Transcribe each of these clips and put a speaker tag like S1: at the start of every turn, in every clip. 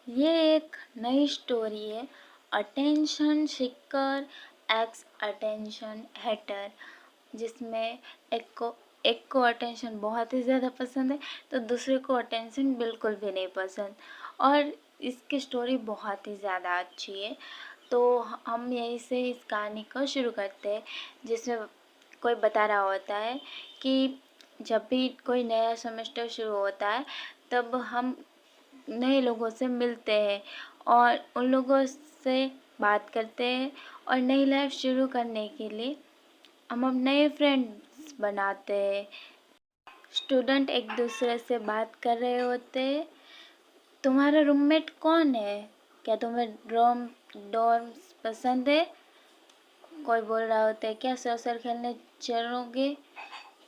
S1: ये एक नई स्टोरी है। Attention seeker ex attention hater, जिसमें एक को अटेंशन बहुत ही ज़्यादा पसंद है तो दूसरे को अटेंशन बिल्कुल भी नहीं पसंद। और इसकी स्टोरी बहुत ही ज़्यादा अच्छी है। तो हम यहीं से इस कहानी को शुरू करते हैं, जिसमें कोई बता रहा होता है कि जब भी कोई नया सेमेस्टर शुरू होता है तब हम नए लोगों से मिलते हैं और उन लोगों से बात करते हैं और नई लाइफ शुरू करने के लिए हम अब नए फ्रेंड्स बनाते हैं। स्टूडेंट एक दूसरे से बात कर रहे होते हैं। तुम्हारा रूममेट कौन है? क्या तुम्हें डॉर्म्स पसंद है? कोई बोल रहा होता है क्या सोशल खेलने चलोगे?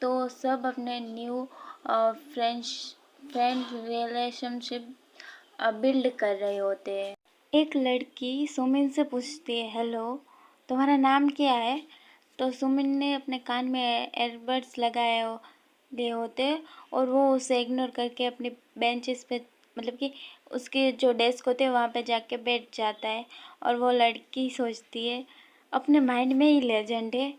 S1: तो सब अपने न्यू फ्रेंड रिलेशनशिप बिल्ड कर रहे होते हैं। एक लड़की सुमिन से पूछती है, हेलो तुम्हारा नाम क्या है? तो सुमिन ने अपने कान में एयरबड्स लिए होते हैं और वो उसे इग्नोर करके अपने बेंचेस पे, मतलब कि उसके जो डेस्क होते हैं वहाँ पे जाके बैठ जाता है। और वो लड़की सोचती है अपने माइंड में ही लेजेंड है,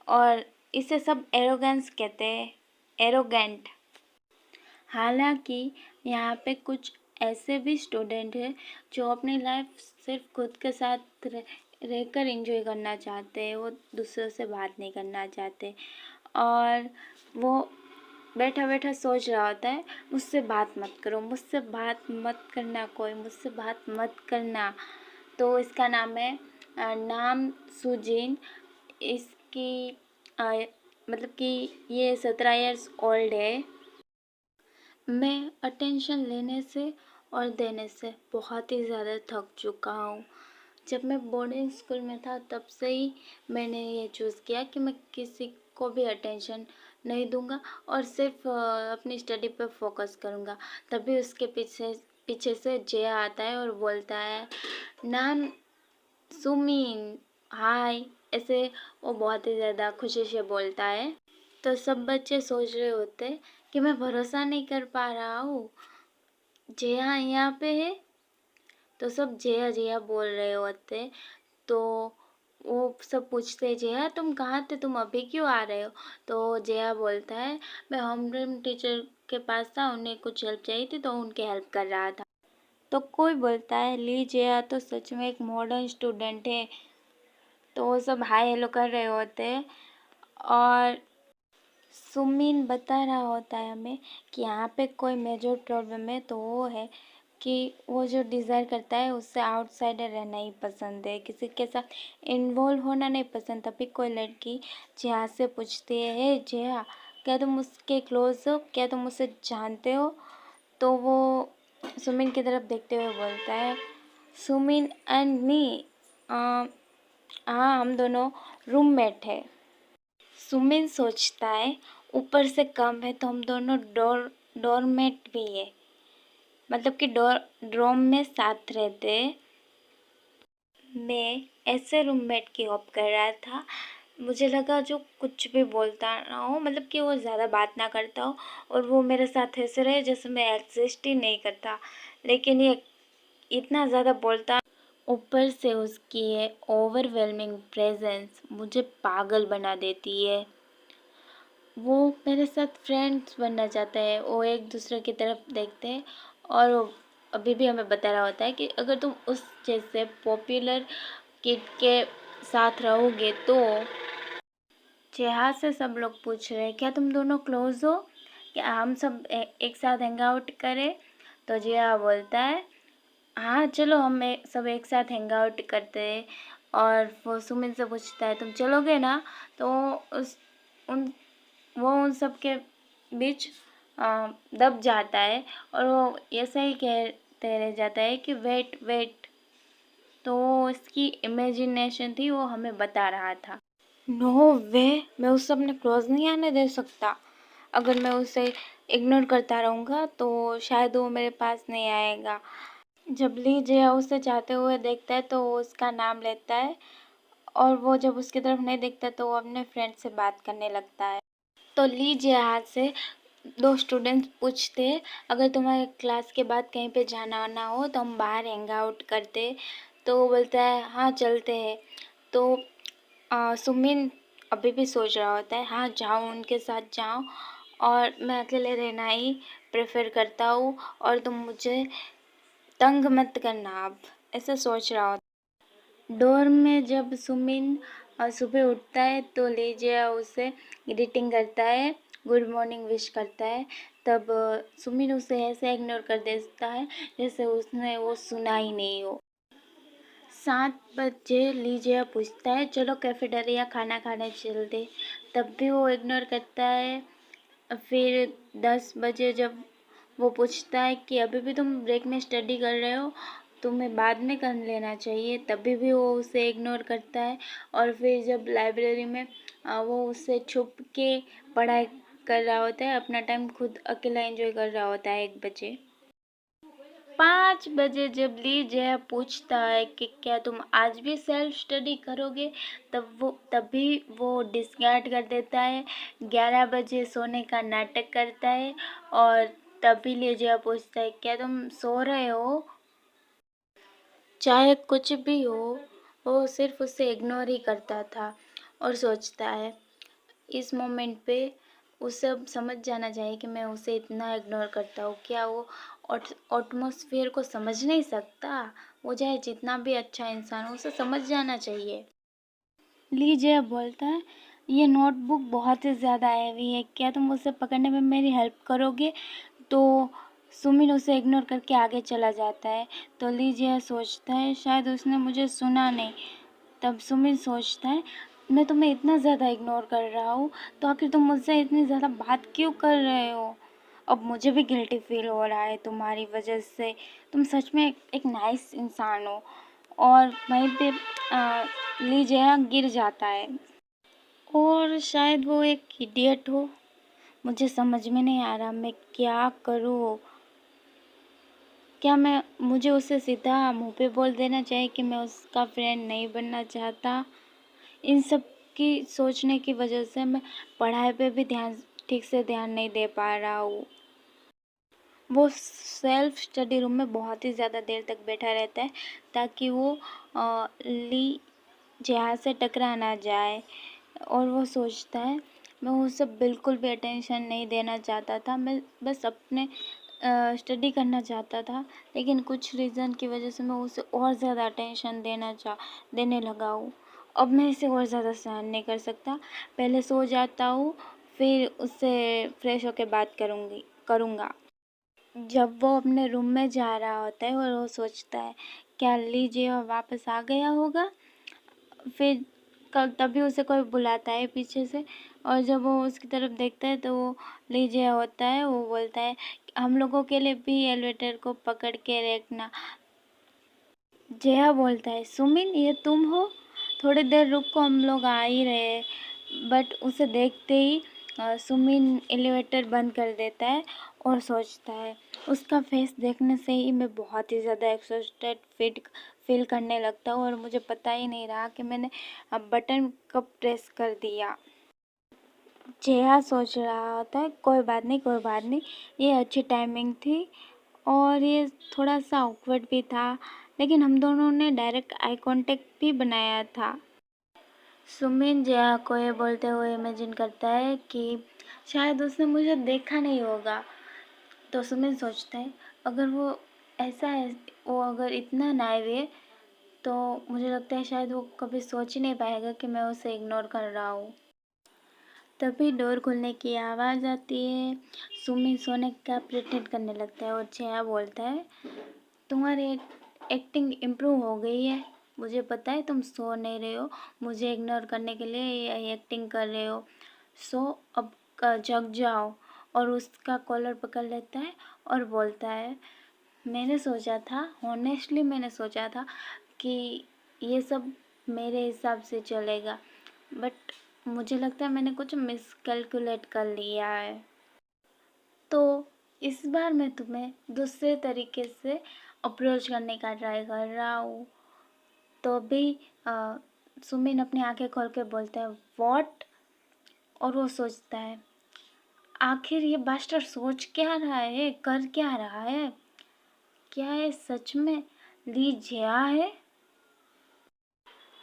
S1: और इसे सब एरोगेंस कहते हैं, एरोगेंट। हालांकि यहाँ पे कुछ ऐसे भी स्टूडेंट हैं जो अपनी लाइफ सिर्फ खुद के साथ रहकर एंजॉय करना चाहते हैं, वो दूसरों से बात नहीं करना चाहते। और वो बैठा बैठा सोच रहा होता है, मुझसे बात मत करो, मुझसे बात मत करना, कोई मुझसे बात मत करना। तो इसका नाम है नाम सुजीन। इसकी मतलब कि ये 17 इयर्स ओल्ड है। मैं अटेंशन लेने से और देने से बहुत ही ज़्यादा थक चुका हूँ। जब मैं बोर्डिंग स्कूल में था तब से ही मैंने ये चूज़ किया कि मैं किसी को भी अटेंशन नहीं दूंगा और सिर्फ अपनी स्टडी पे फोकस करूंगा। तभी उसके पीछे पीछे से जया आता है और बोलता है, नाम सुमीन, हाय। ऐसे वो बहुत ही ज़्यादा खुशी से बोलता है। तो सब बच्चे सोच रहे होते कि मैं भरोसा नहीं कर पा रहा हूँ, जया यहाँ पे है। तो सब जया जया बोल रहे होते। तो वो सब पूछते, जया तुम कहाँ थे, तुम अभी क्यों आ रहे हो? तो जया बोलता है, मैं होमरूम टीचर के पास था, उन्हें कुछ हेल्प चाहिए थी तो उनकी हेल्प कर रहा था। तो कोई बोलता है, ली जया तो सच में एक मॉडर्न स्टूडेंट है। तो वो सब हाय हेलो कर रहे होते हैं और सुमीन बता रहा होता है हमें कि यहाँ पे कोई मेजर प्रॉब्लम है, तो वो है कि वो जो डिज़ायर करता है उससे आउटसाइडर रहना ही पसंद है, किसी के साथ इन्वॉल्व होना नहीं पसंद। तभी कोई लड़की जया से पूछती है, हे जया क्या तुम उसके क्लोज हो, क्या तुम उसे जानते हो? तो वो सुमिन की तरफ देखते हुए बोलता है, सुमिन एंड मी, हाँ हम दोनों रूममेट है। सुमिन सोचता है ऊपर से कम है तो हम दोनों डोरमेट भी है, मतलब कि डोरम में साथ रहते। मैं ऐसे रूममेट की होप कर रहा था। मुझे लगा जो कुछ भी बोलता ना हो, मतलब कि वो ज़्यादा बात ना करता हो और वो मेरे साथ ऐसे रहे जैसे मैं एग्जिस्ट ही नहीं करता। लेकिन ये इतना ज़्यादा बोलता, ऊपर से उसकी ये ओवरवेलमिंग प्रेजेंस मुझे पागल बना देती है। वो मेरे साथ फ्रेंड्स बनना चाहता है। वो एक दूसरे की तरफ देखते हैं और वो अभी भी हमें बता रहा होता है कि अगर तुम उस जैसे पॉपुलर किड के साथ रहोगे तो। जहाँ से सब लोग पूछ रहे हैं, क्या तुम दोनों क्लोज हो, क्या हम सब एक साथ हैंग आउट करें? तो जिया बोलता है, हाँ चलो हम सब एक साथ हैंग आउट करते हैं। और वो सुमिन से पूछता है, तुम चलोगे ना? तो उस उन वो उन सब के बीच दब जाता है और वो ऐसा ही कहते रह जाता है कि वेट वेट। तो इसकी इमेजिनेशन थी, वो हमें बता रहा था। नो वे, मैं उसे अपने क्लोज नहीं आने दे सकता। अगर मैं उसे इग्नोर करता रहूँगा तो शायद वो मेरे पास नहीं आएगा। जब ली जया उसे जाते हुए देखता है तो वो उसका नाम लेता है और वो जब उसकी तरफ नहीं देखता तो वो अपने फ्रेंड से बात करने लगता है। तो ली जया से दो स्टूडेंट्स पूछते अगर तुम्हारे क्लास के बाद कहीं पे जाना ना हो तो हम बाहर हैंग आउट करते। तो वो बोलता है हाँ चलते हैं। तो सुमिन अभी भी सोच रहा होता है हाँ जाओ, उनके साथ जाओ, और मैं अकेले रहना ही प्रेफर करता हूँ और तुम मुझे तंग मत करना अब, ऐसा सोच रहा होता। डोर में जब सुमिन सुबह उठता है तो लीजिया उसे ग्रीटिंग करता है, गुड मॉर्निंग विश करता है। तब सुमिन उसे ऐसे इग्नोर कर देता है जैसे उसने वो सुना ही नहीं हो। 7 बजे लीजिया पूछता है चलो कैफेटेरिया खाना खाने चलते, तब भी वो इग्नोर करता है। फिर 10 बजे जब वो पूछता है कि अभी भी तुम ब्रेक में स्टडी कर रहे हो, तुम्हें बाद में कर लेना चाहिए, तभी भी वो उसे इग्नोर करता है। और फिर जब लाइब्रेरी में वो उससे छुप के पढ़ाई कर रहा होता है, अपना टाइम खुद अकेला एंजॉय कर रहा होता है 1 बजे। 5 बजे जब ली जया पूछता है कि क्या तुम आज भी सेल्फ स्टडी करोगे, तभी वो डिस्कार्ड कर देता है। 11 बजे सोने का नाटक करता है और तभी ली जया पूछता है क्या तुम सो रहे हो। चाहे कुछ भी हो, वो सिर्फ उसे इग्नोर ही करता था और सोचता है इस मोमेंट पे उसे अब समझ जाना चाहिए कि मैं उसे इतना इग्नोर करता हूँ। क्या वो एटमॉस्फेयर को समझ नहीं सकता? वो चाहे जितना भी अच्छा इंसान हो, उसे समझ जाना चाहिए। लीजिए बोलता है ये नोटबुक बहुत ही ज़्यादा हैवी है, क्या तुम उसे पकड़ने में मेरी हेल्प करोगे। तो सुमिन उसे इग्नोर करके आगे चला जाता है। तो लीजिए सोचता है शायद उसने मुझे सुना नहीं। तब सुमिन सोचता है मैं तुम्हें इतना ज़्यादा इग्नोर कर रहा हूँ तो आखिर तुम मुझसे इतनी ज़्यादा बात क्यों कर रहे हो। अब मुझे भी गिल्टी फील हो रहा है तुम्हारी वजह से, तुम सच में एक नाइस इंसान हो। और वहीं पे लीजिए गिर जाता है और शायद वो एक इडियट हो। मुझे समझ में नहीं आ रहा मैं क्या करूँ। क्या मुझे उसे सीधा मुंह पे बोल देना चाहिए कि मैं उसका फ्रेंड नहीं बनना चाहता। इन सब की सोचने की वजह से मैं पढ़ाई पे भी ठीक से ध्यान नहीं दे पा रहा हूँ। वो सेल्फ स्टडी रूम में बहुत ही ज़्यादा देर तक बैठा रहता है ताकि वो ली जहाँ से टकरा ना जाए। और वो सोचता है मैं उसे बिल्कुल भी अटेंशन नहीं देना चाहता था, मैं बस अपने स्टडी करना चाहता था, लेकिन कुछ रीज़न की वजह से मैं उसे और ज़्यादा अटेंशन देने लगा हूँ। अब मैं इसे और ज़्यादा सहन नहीं कर सकता। पहले सो जाता हूँ, फिर उससे फ्रेश होकर बात करूँगा। जब वो अपने रूम में जा रहा होता है और वो सोचता है क्या लीजिए वापस आ गया होगा। फिर तभी उसे कोई बुलाता है पीछे से, और जब वो उसकी तरफ देखता है तो वो लीजिए होता है। वो बोलता है हम लोगों के लिए भी एलिवेटर को पकड़ के रखना। जया बोलता है सुमिन ये तुम हो, थोड़ी देर रुको हम लोग आ ही रहे। बट उसे देखते ही सुमिन एलिवेटर बंद कर देता है और सोचता है उसका फेस देखने से ही मैं बहुत ही ज़्यादा एक्सॉस्टेड फील करने लगता हूँ और मुझे पता ही नहीं रहा कि मैंने बटन कब प्रेस कर दिया। जया सोच रहा होता है कोई बात नहीं, ये अच्छी टाइमिंग थी और ये थोड़ा सा ऑकवर्ड भी था, लेकिन हम दोनों ने डायरेक्ट आई कांटेक्ट भी बनाया था। सुमिन जया को ये बोलते हुए इमेजिन करता है कि शायद उसने मुझे देखा नहीं होगा। तो सुमिन सोचता है अगर वो ऐसा है, वो अगर इतना नाइव है तो मुझे लगता है शायद वो कभी सोच ही नहीं पाएगा कि मैं उसे इग्नोर कर रहा हूँ। तभी डोर खुलने की आवाज़ आती है। सुमिन सोने का प्रिटेंड करने लगता है और जया बोलता है तुम्हारी एक्टिंग इम्प्रूव हो गई है, मुझे पता है तुम सो नहीं रहे हो, मुझे इग्नोर करने के लिए ये एक्टिंग कर रहे हो। सो अब जग जाओ। और उसका कॉलर पकड़ लेता है और बोलता है मैंने सोचा था, ऑनेस्टली मैंने सोचा था कि ये सब मेरे हिसाब से चलेगा, बट मुझे लगता है मैंने कुछ मिसकैलकुलेट कर लिया है। तो इस बार मैं तुम्हें दूसरे तरीके से अप्रोच करने का ट्राई कर रहा हूँ। तो अभी सुमिन अपनी आंखें खोल के बोलता है व्हाट। और वो सोचता है आखिर ये बास्टर सोच क्या रहा है, कर क्या रहा है? क्या ये सच में ली जिया है?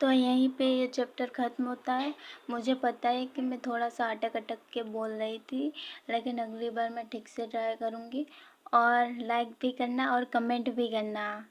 S1: तो यहीं पे ये चैप्टर ख़त्म होता है। मुझे पता है कि मैं थोड़ा सा अटक-अटक के बोल रही थी, लेकिन अगली बार मैं ठीक से ट्राई करूँगी। और लाइक भी करना और कमेंट भी करना।